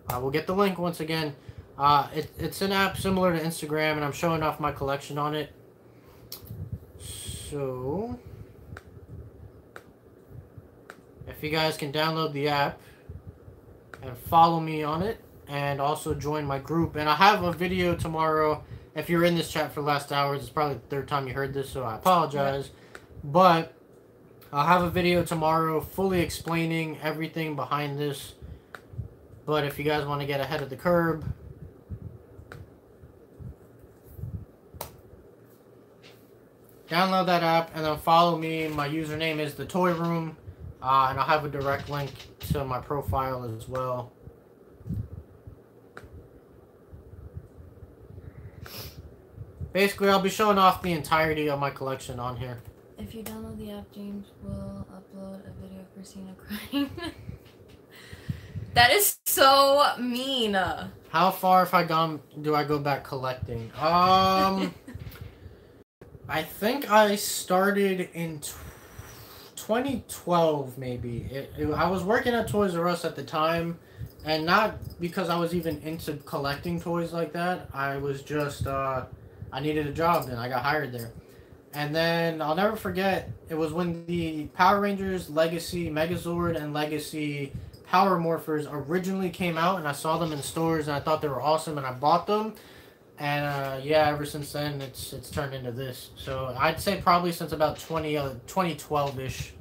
I will get the link once again. It's an app similar to Instagram, and I'm showing off my collection on it. So if you guys can download the app and follow me on it, and also join my group. And I have a video tomorrow. If you're in this chat for the last hours, it's probably the 3rd time you heard this, so I apologize. But I'll have a video tomorrow fully explaining everything behind this. But if you guys want to get ahead of the curve, download that app and then follow me. My username is the Toy Room, and I'll have a direct link to my profile as well. Basically, I'll be showing off the entirety of my collection on here. If you download the app, James will upload a video of Cristina crying. That is so mean. How far do I go back collecting? I think I started in 2012, maybe. I was working at Toys R Us at the time, and not because I was even into collecting toys like that. I was just, I needed a job, and I got hired there. And then, I'll never forget, it was when the Power Rangers Legacy Megazord and Legacy Power Morphers originally came out, and I saw them in stores, and I thought they were awesome, and I bought them. And yeah, ever since then, it's turned into this. So I'd say probably since about 2012-ish.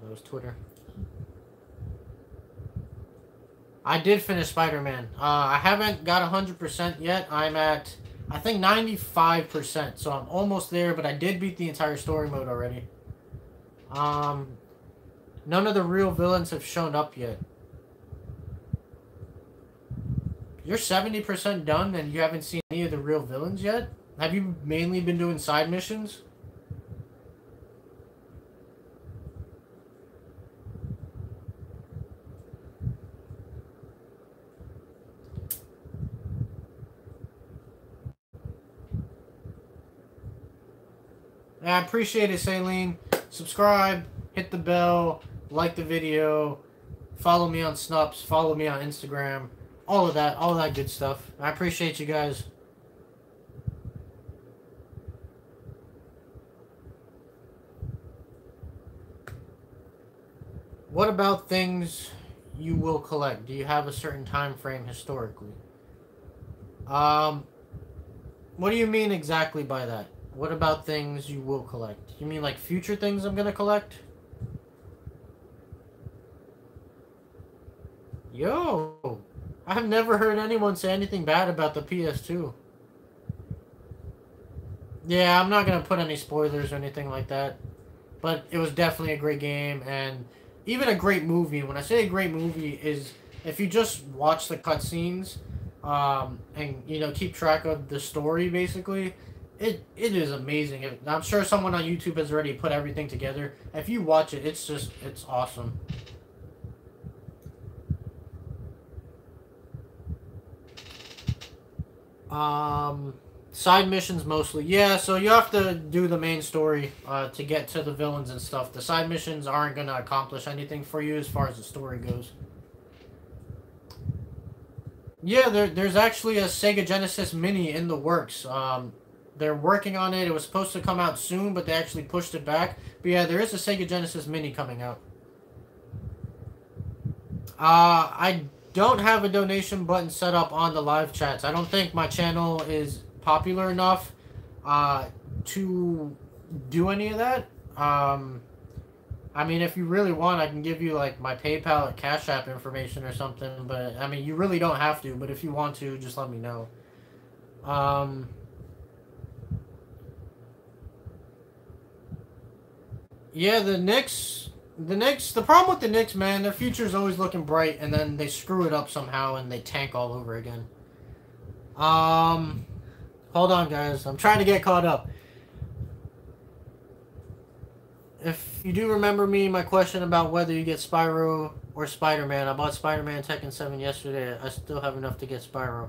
That was Twitter. I did finish Spider-Man. I haven't got 100% yet. I'm at, I think, 95%. So I'm almost there, but I did beat the entire story mode already. None of the real villains have shown up yet. You're 70% done and you haven't seen any of the real villains yet? Have you mainly been doing side missions? Yeah, I appreciate it, Saline. Subscribe, hit the bell, like the video, follow me on Snupps, follow me on Instagram, all of that good stuff. I appreciate you guys. What about things you will collect? Do you have a certain time frame historically? What do you mean exactly by that? What about things you will collect? You mean like future things I'm gonna collect? Yo! I've never heard anyone say anything bad about the PS2. Yeah, I'm not gonna put any spoilers or anything like that. But it was definitely a great game, and even a great movie. When I say a great movie is if you just watch the cutscenes, and, you know, keep track of the story, basically, it is amazing. I'm sure someone on YouTube has already put everything together. If you watch it, it's awesome. Side missions mostly. Yeah, so you have to do the main story to get to the villains and stuff. The side missions aren't going to accomplish anything for you as far as the story goes. Yeah, there's actually a Sega Genesis Mini in the works. They're working on it. It was supposed to come out soon, but they actually pushed it back. But yeah, there is a Sega Genesis Mini coming out. I don't have a donation button set up on the live chats. I don't think my channel is popular enough to do any of that. I mean, if you really want, I can give you like my PayPal or Cash App information or something. But I mean, you really don't have to. But if you want to, just let me know. Yeah, the problem with the Knicks, man, their future is always looking bright, and then they screw it up somehow, and they tank all over again. Hold on, guys. I'm trying to get caught up. If you do remember me, my question about whether you get Spyro or Spider-Man, I bought Spider-Man Tekken 7 yesterday. I still have enough to get Spyro.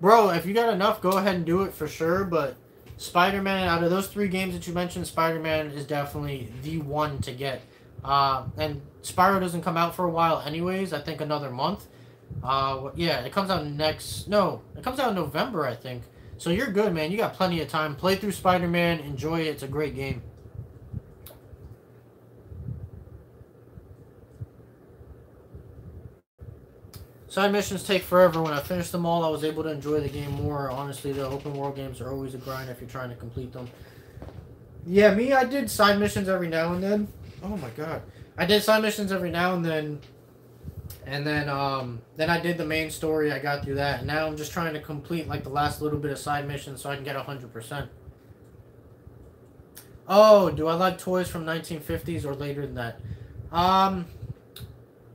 Bro, if you got enough, go ahead and do it for sure, but Spider-Man, out of those 3 games that you mentioned, Spider-Man is definitely the one to get. And Spyro doesn't come out for a while anyways, I think another month. Yeah, it comes out it comes out in November, I think. So you're good, man. You got plenty of time. Play through Spider-Man, enjoy it. It's a great game. Side missions take forever. When I finished them all, I was able to enjoy the game more. Honestly, the open world games are always a grind if you're trying to complete them. Yeah, me, I did side missions every now and then. Oh my god. I did side missions every now and then. And then I did the main story. I got through that. And now I'm just trying to complete like the last little bit of side missions so I can get 100%. Oh, do I like toys from 1950s or later than that? I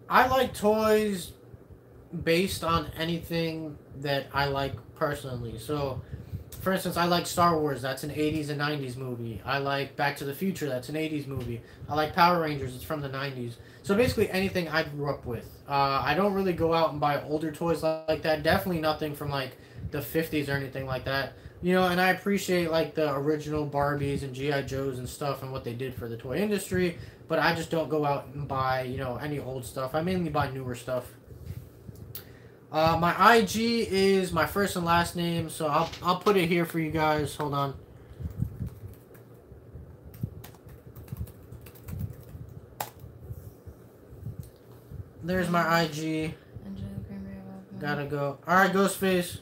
like toys based on anything that I like personally. So, for instance, I like Star Wars. That's an 80s and 90s movie. I like Back to the Future. That's an 80s movie. I like Power Rangers. It's from the 90s. So basically anything I grew up with. I don't really go out and buy older toys like that. Definitely nothing from like the 50s or anything like that. You know, and I appreciate like the original Barbies and G.I. Joes and stuff and what they did for the toy industry. But I just don't go out and buy, you know, any old stuff. I mainly buy newer stuff. My IG is my first and last name, so I'll put it here for you guys. Hold on. There's my IG. Gotta go. Alright, Ghostface.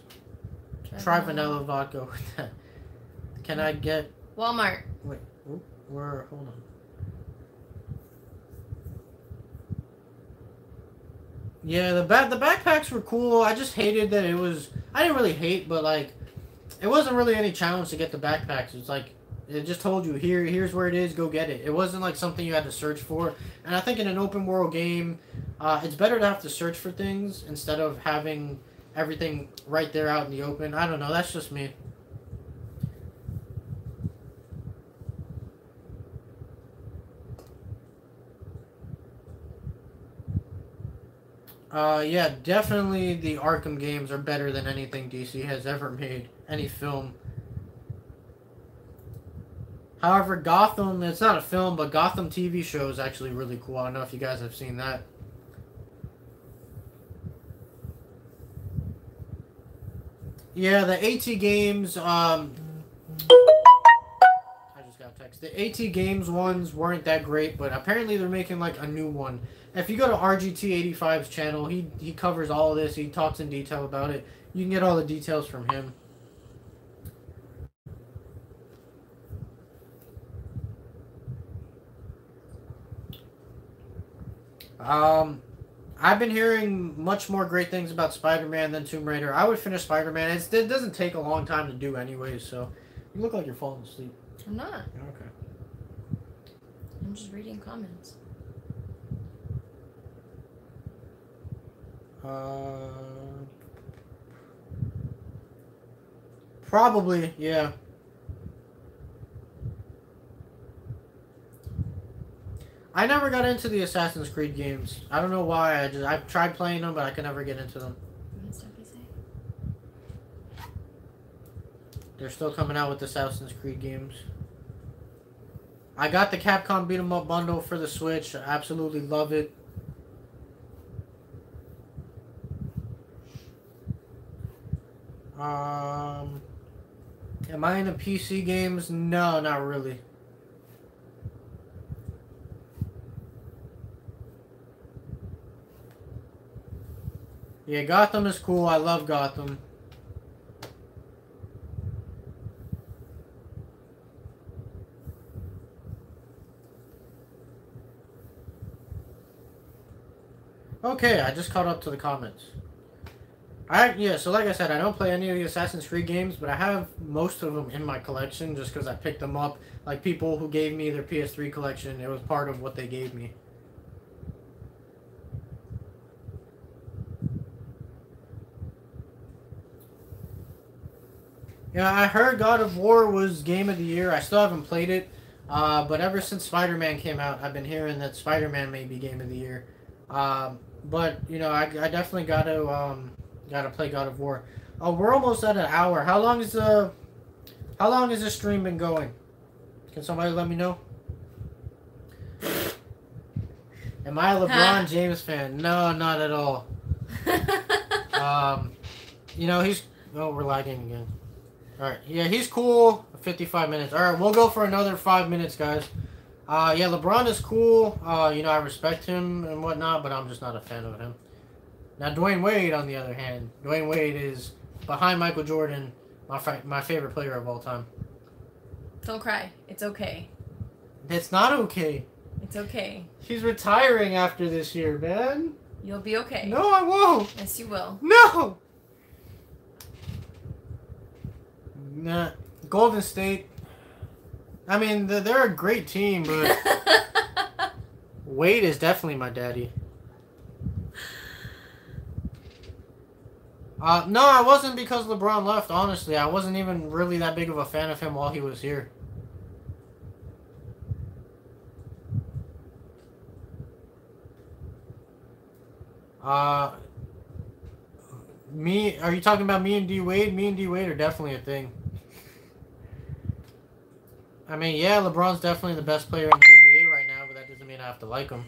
Try vanilla vodka with that. Can I get... Walmart. Wait. Hold on. Yeah, the backpacks were cool. I just hated that it was... I didn't really hate, but like... It wasn't really any challenge to get the backpacks. It's like... It just told you, here's where it is, go get it. It wasn't like something you had to search for. And I think in an open world game, it's better to have to search for things instead of having everything right there out in the open. I don't know, that's just me. Yeah, definitely the Arkham games are better than anything DC has ever made. Any film. However, Gotham, it's not a film, but Gotham TV show is actually really cool. I don't know if you guys have seen that. Yeah, the AT games, I just got a text. The AT games ones weren't that great, but apparently they're making like a new one. If you go to RGT85's channel, he covers all of this. He talks in detail about it. You can get all the details from him. I've been hearing much more great things about Spider-Man than Tomb Raider. I would finish Spider-Man. It doesn't take a long time to do anyways, so... You look like you're falling asleep. I'm not. Okay. I'm just reading comments. Probably, yeah. I never got into the Assassin's Creed games. I don't know why. I've tried playing them, but I could never get into them. They're still coming out with Assassin's Creed games. I got the Capcom Beat 'em Up bundle for the Switch. I absolutely love it. Am I into PC games? No, not really. Yeah, Gotham is cool. I love Gotham. Okay, I just caught up to the comments. Yeah, so like I said, I don't play any of the Assassin's Creed games, but I have most of them in my collection just because I picked them up. Like people who gave me their PS3 collection, it was part of what they gave me. Yeah, I heard God of War was Game of the Year. I still haven't played it, but ever since Spider-Man came out, I've been hearing that Spider-Man may be Game of the Year. But you know, I definitely gotta play God of War. Oh, we're almost at an hour. How long has this stream been going? Can somebody let me know? Am I a LeBron James fan? No, not at all. You know, we're lagging again. Alright, yeah, he's cool. 55 minutes. Alright, we'll go for another 5 minutes, guys. Yeah, LeBron is cool. You know, I respect him and whatnot, but I'm just not a fan of him. Now, Dwayne Wade, on the other hand, Dwayne Wade is, behind Michael Jordan, my favorite player of all time. Don't cry. It's okay. It's not okay. It's okay. He's retiring after this year, man. You'll be okay. No, I won't. Yes, you will. No! Nah. Golden State. I mean, they're a great team, but Wade is definitely my daddy. No, I wasn't because LeBron left, honestly. I wasn't even really that big of a fan of him while he was here. Are you talking about me and D Wade? Me and D Wade are definitely a thing. I mean, yeah, LeBron's definitely the best player in the NBA right now, but that doesn't mean I have to like him.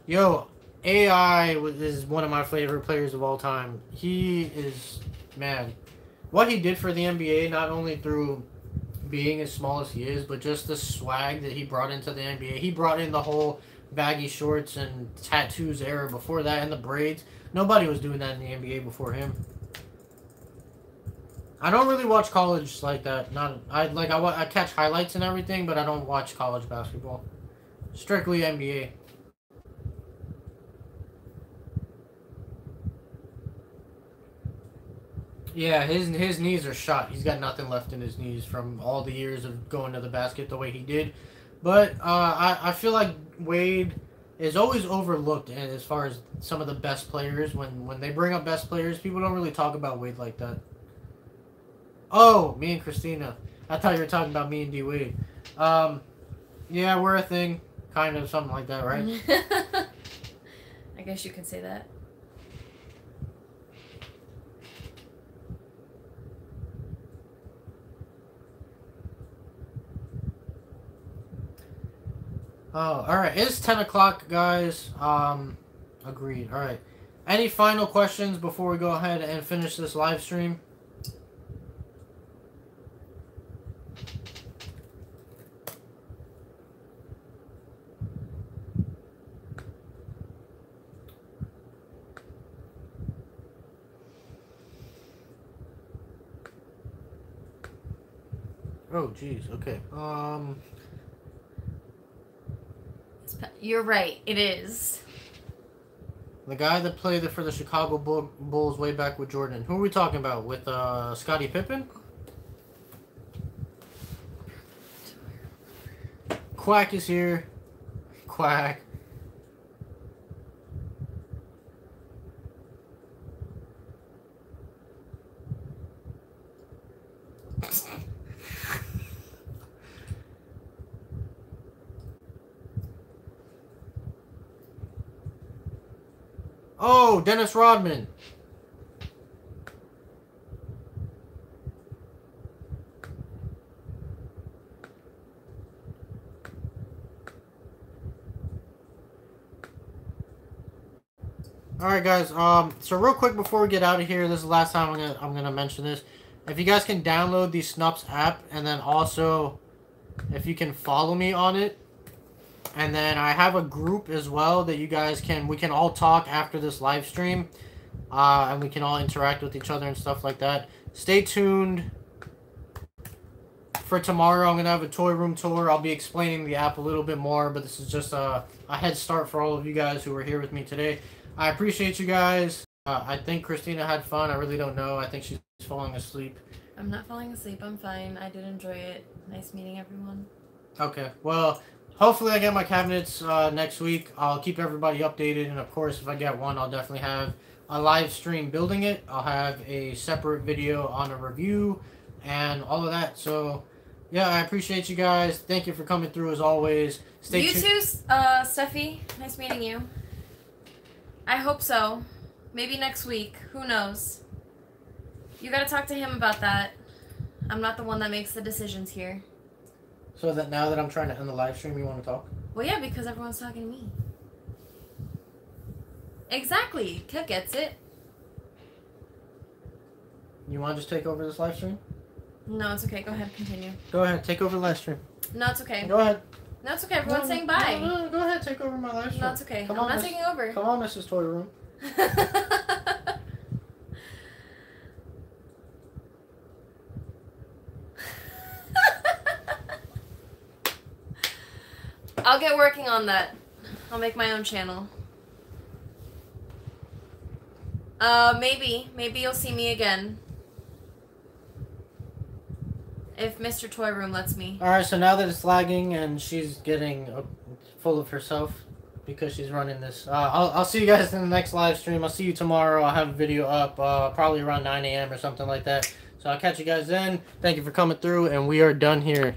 Yo, AI is one of my favorite players of all time. He is, man, what he did for the NBA, not only through being as small as he is, but just the swag that he brought into the NBA. He brought in the whole baggy shorts and tattoos era before that, and the braids. Nobody was doing that in the NBA before him. I don't really watch college like that. I catch highlights and everything, but I don't watch college basketball. Strictly NBA. Yeah, his knees are shot. He's got nothing left in his knees from all the years of going to the basket the way he did. But I feel like Wade is always overlooked as far as some of the best players. When they bring up best players, people don't really talk about Wade like that. Oh, me and Cristina. I thought you were talking about me and D Wade. Yeah, we're a thing. Kind of, something like that, right? I guess you can say that. Oh, alright. It's 10 o'clock, guys. Agreed. Alright. Any final questions before we go ahead and finish this live stream? Oh, jeez. Okay. You're right. It is. The guy that played for the Chicago Bulls way back with Jordan. Who are we talking about? With Scottie Pippen? Quack is here. Quack. Oh, Dennis Rodman. Alright guys, so real quick before we get out of here, this is the last time I'm gonna mention this. If you guys can download the Snupps app, and then also if you can follow me on it. And then I have a group as well that we can all talk after this live stream. And we can all interact with each other and stuff like that. Stay tuned for tomorrow. I'm going to have a toy room tour. I'll be explaining the app a little bit more, but this is just a head start for all of you guys who are here with me today. I appreciate you guys. I think Christina had fun. I really don't know. I think she's falling asleep. I'm not falling asleep. I'm fine. I did enjoy it. Nice meeting everyone. Okay. Well, hopefully I get my cabinets next week. I'll keep everybody updated. And, of course, if I get one, I'll definitely have a live stream building it. I'll have a separate video on a review and all of that. So, yeah, I appreciate you guys. Thank you for coming through as always. You too, Steffi. Nice meeting you. I hope so. Maybe next week. Who knows? You gotta talk to him about that. I'm not the one that makes the decisions here. So that now that I'm trying to end the live stream, you want to talk? Well, yeah, because everyone's talking to me. Exactly. Kit gets it. You want to just take over this live stream? No, it's okay. Go ahead. Continue. Go ahead. Take over the live stream. No, it's okay. Go ahead. No, it's okay. Everyone's saying bye. No, go ahead. Take over my live stream. No, it's okay. Come I'm on, not taking over. Come on, Mrs. Toy Room. I'll get working on that. I'll make my own channel. Maybe. Maybe you'll see me again. If Mr. Toy Room lets me. Alright, so now that it's lagging and she's getting full of herself because she's running this, I'll see you guys in the next live stream. I'll see you tomorrow. I'll have a video up probably around 9 a.m. or something like that. So I'll catch you guys then. Thank you for coming through, and we are done here.